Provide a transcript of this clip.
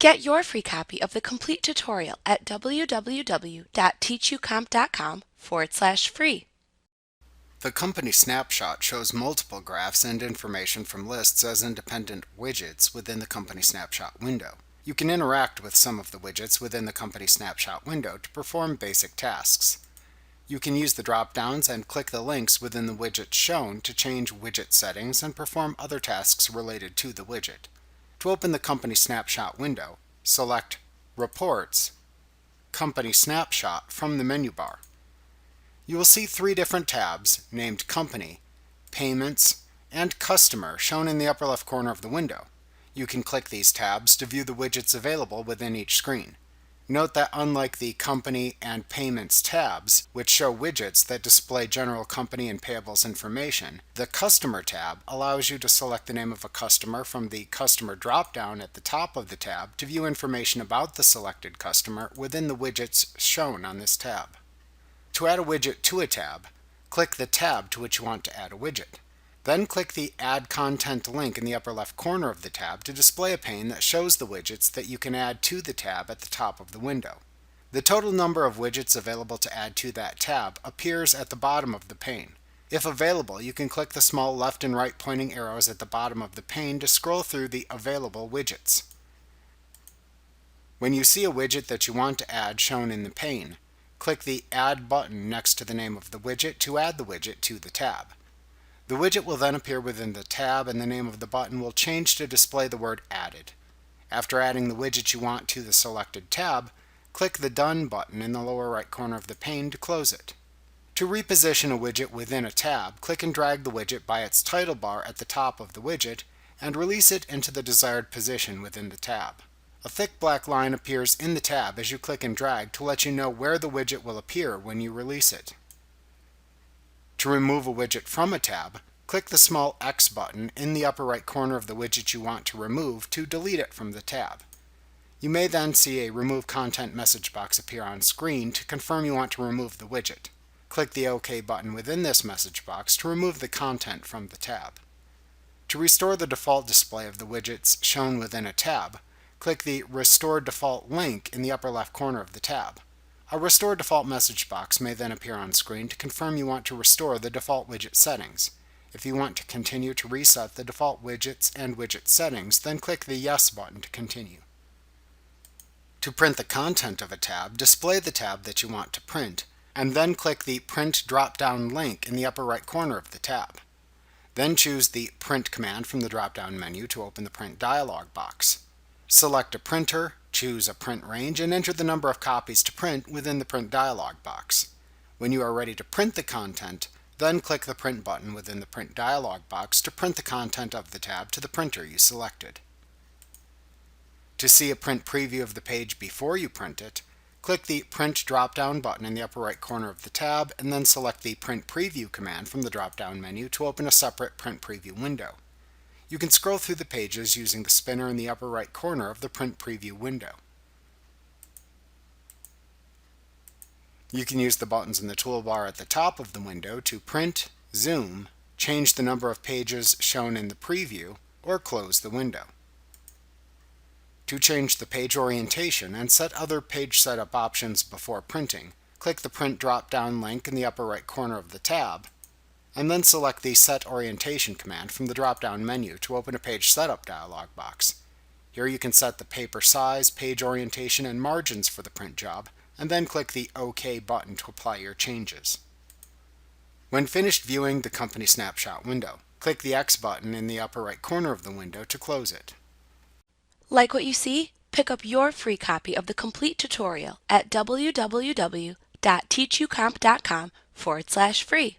Get your free copy of the complete tutorial at www.teachucomp.com/free. The company snapshot shows multiple graphs and information from lists as independent widgets within the company snapshot window. You can interact with some of the widgets within the company snapshot window to perform basic tasks. You can use the drop-downs and click the links within the widget shown to change widget settings and perform other tasks related to the widget. To open the company snapshot window, select Reports, Company Snapshot from the menu bar. You will see three different tabs named Company, Payments, and Customer shown in the upper left corner of the window. You can click these tabs to view the widgets available within each screen. Note that unlike the Company and Payments tabs, which show widgets that display general company and payables information, the Customer tab allows you to select the name of a customer from the Customer drop-down at the top of the tab to view information about the selected customer within the widgets shown on this tab. To add a widget to a tab, click the tab to which you want to add a widget. Then click the Add Content link in the upper left corner of the tab to display a pane that shows the widgets that you can add to the tab at the top of the window. The total number of widgets available to add to that tab appears at the bottom of the pane. If available, you can click the small left and right pointing arrows at the bottom of the pane to scroll through the available widgets. When you see a widget that you want to add shown in the pane, click the Add button next to the name of the widget to add the widget to the tab. The widget will then appear within the tab and the name of the button will change to display the word Added. After adding the widget you want to the selected tab, click the Done button in the lower right corner of the pane to close it. To reposition a widget within a tab, click and drag the widget by its title bar at the top of the widget and release it into the desired position within the tab. A thick black line appears in the tab as you click and drag to let you know where the widget will appear when you release it. To remove a widget from a tab, click the small X button in the upper right corner of the widget you want to remove to delete it from the tab. You may then see a Remove Content message box appear on screen to confirm you want to remove the widget. Click the OK button within this message box to remove the content from the tab. To restore the default display of the widgets shown within a tab, click the Restore Default link in the upper left corner of the tab. A Restore Default message box may then appear on screen to confirm you want to restore the default widget settings. If you want to continue to reset the default widgets and widget settings, then click the Yes button to continue. To print the content of a tab, display the tab that you want to print, and then click the Print drop-down link in the upper right corner of the tab. Then choose the Print command from the drop-down menu to open the Print dialog box. Select a printer, choose a print range, and enter the number of copies to print within the Print dialog box. When you are ready to print the content, then click the Print button within the Print dialog box to print the content of the tab to the printer you selected. To see a print preview of the page before you print it, click the Print drop-down button in the upper right corner of the tab and then select the Print Preview command from the drop-down menu to open a separate Print Preview window. You can scroll through the pages using the spinner in the upper right corner of the Print Preview window. You can use the buttons in the toolbar at the top of the window to print, zoom, change the number of pages shown in the preview, or close the window. To change the page orientation and set other page setup options before printing, click the Print drop-down link in the upper right corner of the tab, and then select the Set Orientation command from the drop-down menu to open a Page Setup dialog box. Here you can set the paper size, page orientation, and margins for the print job, and then click the OK button to apply your changes. When finished viewing the Company Snapshot window, click the X button in the upper right corner of the window to close it. Like what you see? Pick up your free copy of the complete tutorial at www.teachucomp.com/free.